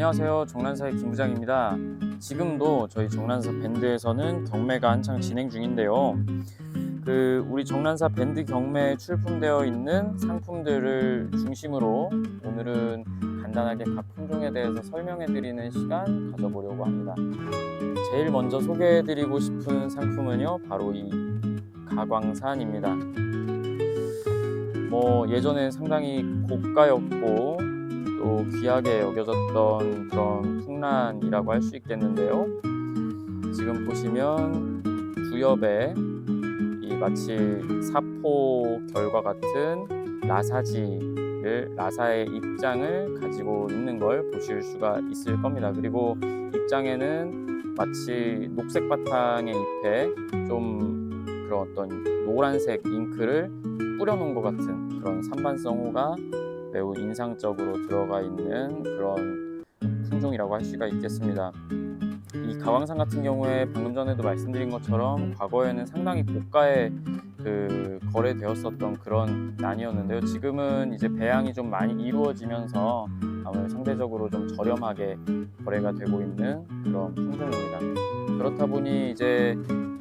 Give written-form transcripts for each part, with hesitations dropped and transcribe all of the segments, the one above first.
안녕하세요. 정란사의 김부장입니다. 지금도 저희 정란사 밴드에서는 경매가 한창 진행 중인데요. 우리 정란사 밴드 경매에 출품되어 있는 상품들을 중심으로 오늘은 간단하게 각 품종에 대해서 설명해 드리는 시간 가져보려고 합니다. 제일 먼저 소개해 드리고 싶은 상품은요, 바로 이 가광산입니다. 예전에 상당히 고가였고 또 귀하게 여겨졌던 그런 풍란이라고 할 수 있겠는데요. 지금 보시면 두엽에 이 마치 사포 결과 같은 라사의 입장을 가지고 있는 걸 보실 수가 있을 겁니다. 그리고 입장에는 마치 녹색 바탕의 잎에 좀 그런 어떤 노란색 잉크를 뿌려놓은 것 같은 그런 산반성호가 매우 인상적으로 들어가 있는 그런 품종이라고 할 수가 있겠습니다. 이 가광산 같은 경우에 방금 전에도 말씀드린 것처럼 과거에는 상당히 고가에 거래되었었던 그런 난이었는데요. 지금은 이제 배양이 좀 많이 이루어지면서 아무래도 상대적으로 좀 저렴하게 거래가 되고 있는 그런 품종입니다. 그렇다 보니 이제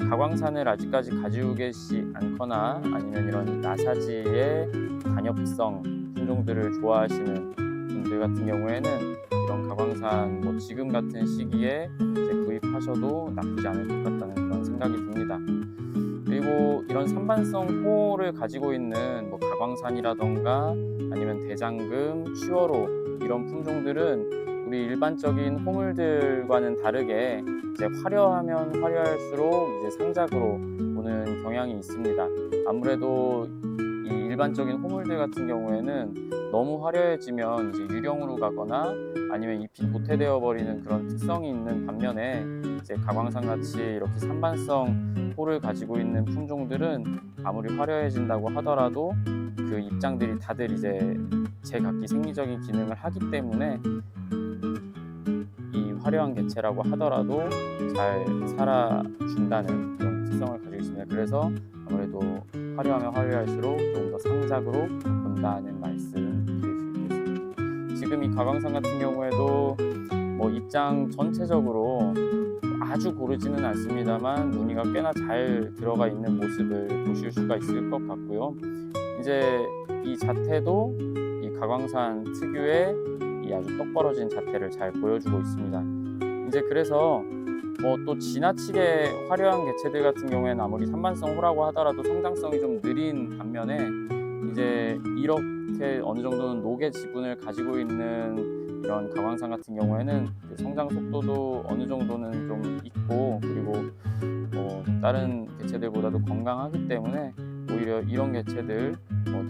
가광산을 아직까지 가지고 계시지 않거나 아니면 이런 나사지의 단엽성 품종들을 좋아하시는 분들 같은 경우에는 이런 가광산 지금 같은 시기에 이제 구입하셔도 나쁘지 않을 것 같다는 그런 생각이 듭니다. 그리고 이런 산반성 호를 가지고 있는 가광산이라던가 아니면 대장금, 취월호 이런 품종들은 우리 일반적인 호물들과는 다르게 이제 화려하면 화려할수록 이제 상작으로 보는 경향이 있습니다. 아무래도 이 일반적인 호물들 같은 경우에는 너무 화려해지면 이제 유령으로 가거나 아니면 잎이 도태되어 버리는 그런 특성이 있는 반면에 이제 가광산 같이 이렇게 산반성 호를 가지고 있는 품종들은 아무리 화려해진다고 하더라도 그 입장들이 다들 이제 제각기 생리적인 기능을 하기 때문에 이 화려한 개체라고 하더라도 잘 살아준다는 그런 특성을 가지고 있습니다. 그래서 아무래도 화려하면 화려할수록 조금 더 상작으로 본다는 말씀 드릴 수 있겠습니다. 지금 이 가광산 같은 경우에도 입장 전체적으로 아주 고르지는 않습니다만 무늬가 꽤나 잘 들어가 있는 모습을 보실 수가 있을 것 같고요. 이제 이 자태도 이 가광산 특유의 이 아주 똑 벌어진 자태를 잘 보여주고 있습니다. 이제 그래서 또 지나치게 화려한 개체들 같은 경우에는 아무리 산반성 호라고 하더라도 성장성이 좀 느린 반면에 이제 이렇게 어느 정도는 녹의 지분을 가지고 있는 이런 가광산 같은 경우에는 성장 속도도 어느 정도는 좀 있고 그리고 다른 개체들보다도 건강하기 때문에 오히려 이런 개체들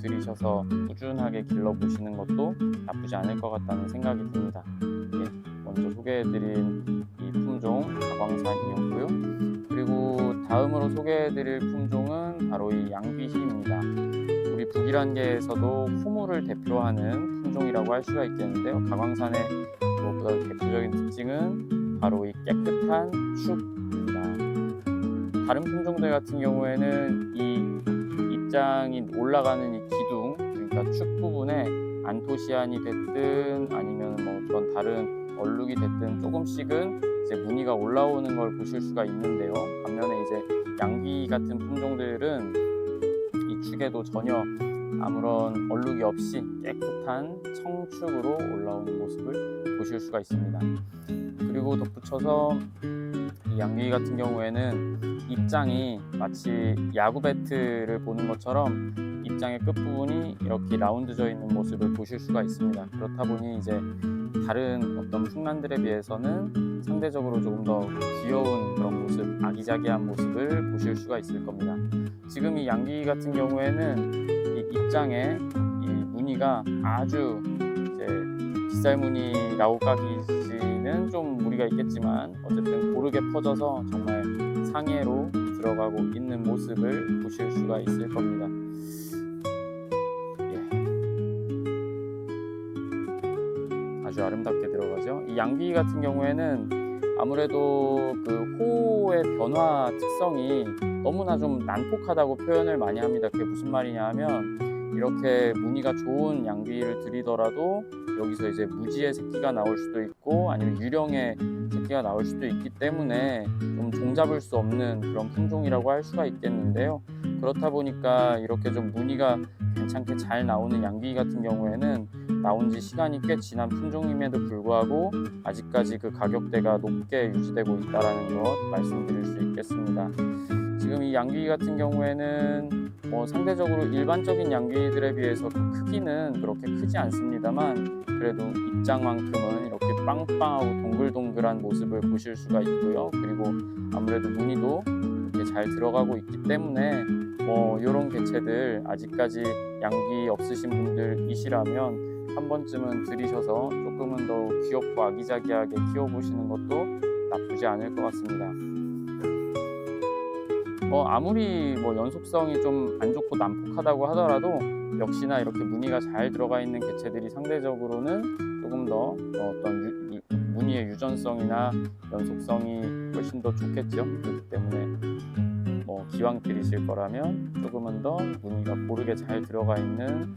들이셔서 꾸준하게 길러보시는 것도 나쁘지 않을 것 같다는 생각이 듭니다. 먼저 소개해드린 이 품종 가광산이었고요. 그리고 다음으로 소개해드릴 품종은 바로 이 양귀희입니다. 우리 북일한계에서도 호물을 대표하는 품종이라고 할 수가 있겠는데요. 가광산의 무엇보다 대표적인 특징은 바로 이 깨끗한 축입니다. 다른 품종들 같은 경우에는 이 입장이 올라가는 이 기둥, 그러니까 축 부분에 안토시안이 됐든 아니면 그런 다른 얼룩이 됐든 조금씩은 이제 무늬가 올라오는 걸 보실 수가 있는데요. 반면에 이제 양귀 같은 품종들은 이 축에도 전혀 아무런 얼룩이 없이 깨끗한 청축으로 올라오는 모습을 보실 수가 있습니다. 그리고 덧붙여서 이 양귀 같은 경우에는 입장이 마치 야구 배트를 보는 것처럼 입장의 끝부분이 이렇게 라운드져 있는 모습을 보실 수가 있습니다. 그렇다 보니 이제 다른 어떤 풍란들에 비해서는 상대적으로 조금 더 귀여운 그런 모습, 아기자기한 모습을 보실 수가 있을 겁니다. 지금 이 양귀 같은 경우에는 이 입장에 이 무늬가 아주 이제 빗살무늬라고 까기지는 좀 무리가 있겠지만 어쨌든 고르게 퍼져서 정말 상해로 들어가고 있는 모습을 보실 수가 있을 겁니다. 아주 아름답게 들어가죠. 이 양귀 같은 경우에는 아무래도 그 호의 변화 특성이 너무나 좀 난폭하다고 표현을 많이 합니다. 그게 무슨 말이냐 하면 이렇게 무늬가 좋은 양귀를 들이더라도 여기서 이제 무지의 새끼가 나올 수도 있고 아니면 유령의 새끼가 나올 수도 있기 때문에 좀 종잡을 수 없는 그런 품종이라고 할 수가 있겠는데요. 그렇다 보니까 이렇게 좀 무늬가 괜찮게 잘 나오는 양귀 같은 경우에는 나온 지 시간이 꽤 지난 품종임에도 불구하고 아직까지 그 가격대가 높게 유지되고 있다는 것 말씀드릴 수 있겠습니다. 지금 이 양귀 같은 경우에는 상대적으로 일반적인 양귀들에 비해서 그 크기는 그렇게 크지 않습니다만 그래도 입장만큼은 이렇게 빵빵하고 동글동글한 모습을 보실 수가 있고요. 그리고 아무래도 무늬도 이렇게 잘 들어가고 있기 때문에 이런 개체들 아직까지 양귀 없으신 분들이시라면 한 번쯤은 들이셔서 조금은 더 귀엽고 아기자기하게 키워보시는 것도 나쁘지 않을 것 같습니다. 아무리 연속성이 좀 안 좋고 난폭하다고 하더라도 역시나 이렇게 무늬가 잘 들어가 있는 개체들이 상대적으로는 조금 더 어떤 무늬의 유전성이나 연속성이 훨씬 더 좋겠죠. 그렇기 때문에 기왕 들이실 거라면 조금은 더 무늬가 고르게 잘 들어가 있는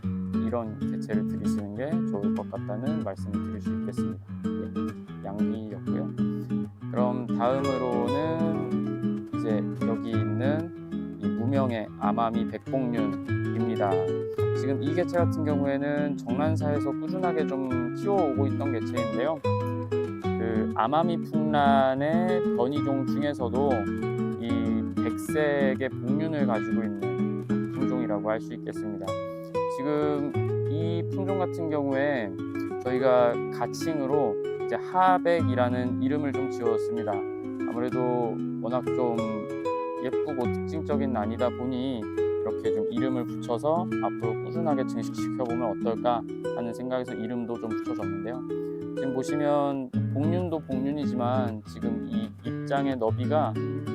이런 개체를 들이시는 게 좋을 것 같다는 말씀을 드릴 수 있겠습니다. 양귀였고요. 그럼 다음으로는 이제 여기 있는 이 무명의 아마미 백봉륜입니다. 지금 이 개체 같은 경우에는 정란사에서 꾸준하게 좀 키워오고 있던 개체인데요. 그 아마미 풍란의 변이종 중에서도 이 백색의 복륜을 가지고 있는 품종이라고 할 수 있겠습니다. 지금 이 품종 같은 경우에 저희가 가칭으로 이제 하백이라는 이름을 좀 지었습니다. 아무래도 워낙 좀 예쁘고 특징적인 난이다 보니 이렇게 좀 이름을 붙여서 앞으로 꾸준하게 증식시켜보면 어떨까 하는 생각에서 이름도 좀 붙여줬는데요. 지금 보시면 복륜도 복륜이지만 지금 이 입장의 너비가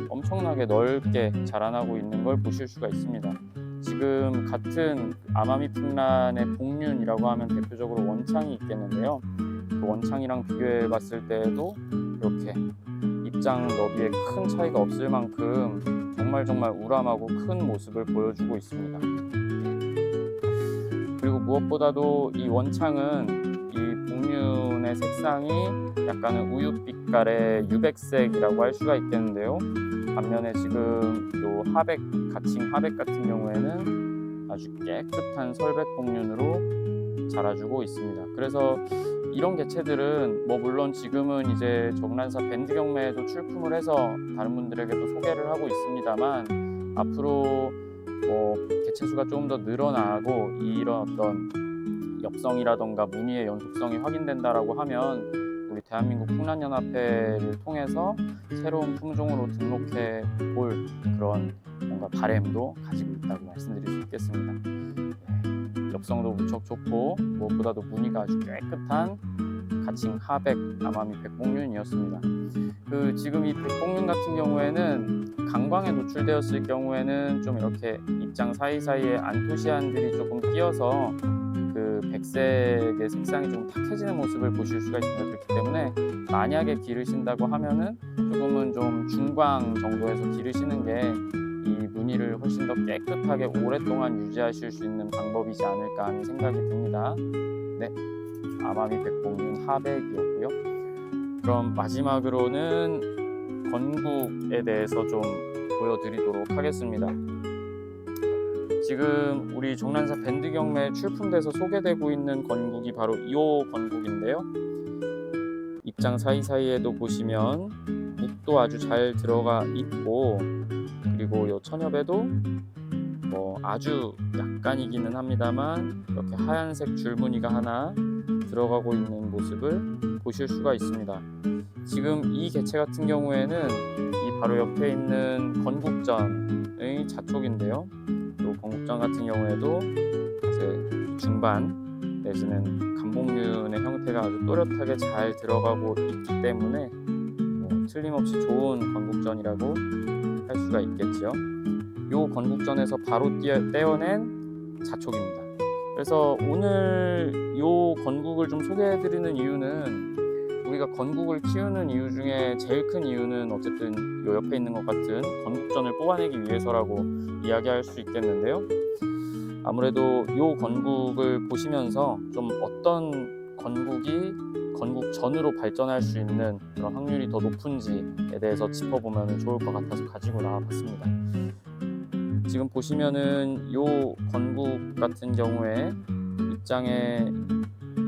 엄청나게 넓게 자라나고 있는 걸 보실 수가 있습니다. 지금 같은 아마미 풍란의 복륜이라고 하면 대표적으로 원창이 있겠는데요. 그 원창이랑 비교해 봤을 때에도 이렇게 입장 너비에 큰 차이가 없을 만큼 정말 우람하고 큰 모습을 보여주고 있습니다. 그리고 무엇보다도 이 원창은 이 복륜의 색상이 약간은 우윳빛깔의 유백색이라고 할 수가 있겠는데요. 반면에 지금 요 하백, 가칭 하백 같은 경우에는 아주 깨끗한 설백 복륜으로 자라주고 있습니다. 그래서 이런 개체들은 물론 지금은 이제 정란사 밴드 경매에도 출품을 해서 다른 분들에게도 소개를 하고 있습니다만 앞으로 개체 수가 조금 더 늘어나고 이런 어떤 엽성이라던가 무늬의 연속성이 확인된다라고 하면 우리 대한민국 풍란연합회를 통해서 새로운 품종으로 등록해 볼 그런 뭔가 바램도 가지고 있다고 말씀드릴 수 있겠습니다. 엽성도 무척 좋고 무엇보다도 무늬가 아주 깨끗한 가칭 하백 아마미 백봉륜이었습니다. 지금 이 백봉륜 같은 경우에는 강광에 노출되었을 경우에는 좀 이렇게 입장 사이사이에 안토시안들이 조금 끼어서 그 백색의 색상이 좀 탁해지는 모습을 보실 수가 있습니다. 그렇기 때문에 만약에 기르신다고 하면은 조금은 좀 중광 정도에서 기르시는 게 이 무늬를 훨씬 더 깨끗하게 오랫동안 유지하실 수 있는 방법이지 않을까 하는 생각이 듭니다. 네, 아마미 백봉륜 하백이었고요. 그럼 마지막으로는 건국에 대해서 좀 보여드리도록 하겠습니다. 지금 우리 정란사 밴드 경매에 출품돼서 소개되고 있는 건국이 바로 이 건국인데요. 입장 사이사이에도 보시면 묵도 아주 잘 들어가 있고 그리고 이 천엽에도 아주 약간이기는 합니다만 이렇게 하얀색 줄무늬가 하나 들어가고 있는 모습을 보실 수가 있습니다. 지금 이 개체 같은 경우에는 이 바로 옆에 있는 건국전의 자촉인데요. 또 건국전 같은 경우에도 이제 중반 내지는 간복륜의 형태가 아주 또렷하게 잘 들어가고 있기 때문에 틀림없이 좋은 건국전이라고 할 수가 있겠죠. 요 건국전에서 바로 떼어낸 자촉입니다. 그래서 오늘 요 건국을 좀 소개해드리는 이유는 우리가 건국을 키우는 이유 중에 제일 큰 이유는 어쨌든 요 옆에 있는 것 같은 건국전을 뽑아내기 위해서라고 이야기할 수 있겠는데요. 아무래도 요 건국을 보시면서 좀 어떤 건국이 건국전으로 발전할 수 있는 그런 확률이 더 높은지에 대해서 짚어보면 좋을 것 같아서 가지고 나와봤습니다. 지금 보시면은 요 건국 같은 경우에 입장에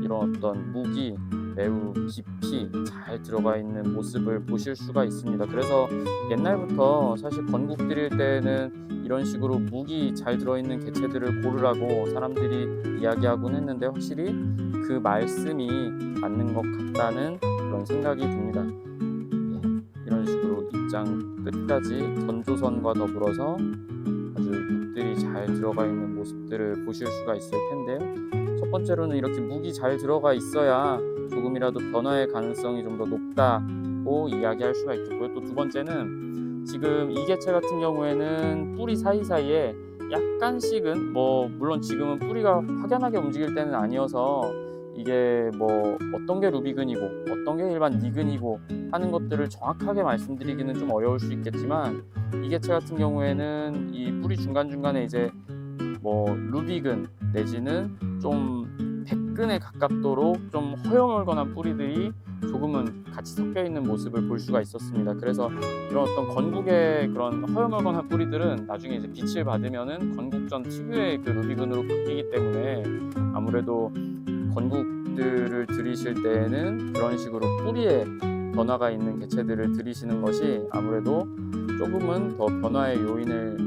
이런 어떤 무기 매우 깊이 잘 들어가 있는 모습을 보실 수가 있습니다. 그래서 옛날부터 사실 건국 드릴 때는 이런 식으로 무기 잘 들어있는 개체들을 고르라고 사람들이 이야기하곤 했는데 확실히 그 말씀이 맞는 것 같다는 그런 생각이 듭니다. 이런 식으로 입장 끝까지 전조선과 더불어서 아주 무기들이 잘 들어가 있는 모습들을 보실 수가 있을 텐데요. 첫 번째로는 이렇게 무기 잘 들어가 있어야 조금이라도 변화의 가능성이 좀 더 높다고 이야기할 수가 있겠고요. 또 두 번째는 지금 이 개체 같은 경우에는 뿌리 사이사이에 약간씩은 물론 지금은 뿌리가 확연하게 움직일 때는 아니어서 이게 어떤 게 루비근이고 어떤 게 일반 니근이고 하는 것들을 정확하게 말씀드리기는 좀 어려울 수 있겠지만 이 개체 같은 경우에는 이 뿌리 중간중간에 이제 루비근 내지는 좀 백근에 가깝도록 좀 허여멀건한 뿌리들이 조금은 같이 섞여 있는 모습을 볼 수가 있었습니다. 그래서 이런 어떤 건국의 그런 허여멀건한 뿌리들은 나중에 이제 빛을 받으면은 건국전 특유의 그 루비근으로 바뀌기 때문에 아무래도 건국들을 들이실 때에는 그런 식으로 뿌리에 변화가 있는 개체들을 들이시는 것이 아무래도 조금은 더 변화의 요인을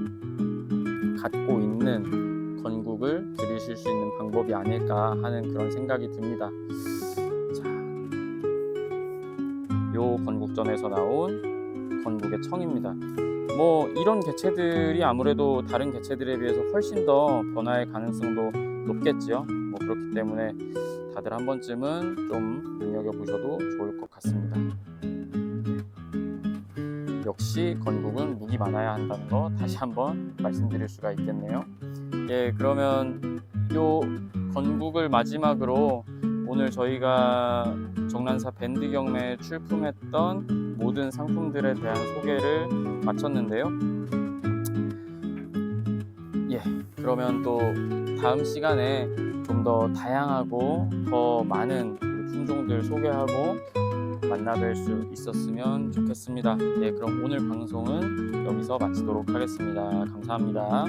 갖고 있는 건국을 들이실 수 있는 방법이 아닐까 하는 그런 생각이 듭니다. 자, 요 건국전에서 나온 건국의 청입니다. 이런 개체들이 아무래도 다른 개체들에 비해서 훨씬 더 변화의 가능성도 높겠지요. 그렇기 때문에 다들 한 번쯤은 좀 눈여겨보셔도 좋을 것 같습니다. 역시 건국은 무기 많아야 한다는 거 다시 한번 말씀드릴 수가 있겠네요. 그러면 요 건국을 마지막으로 오늘 저희가 정란사 밴드 경매에 출품했던 모든 상품들에 대한 소개를 마쳤는데요. 그러면 또 다음 시간에 좀 더 다양하고 더 많은 품종들 소개하고 만나뵐 수 있었으면 좋겠습니다. 그럼 오늘 방송은 여기서 마치도록 하겠습니다. 감사합니다.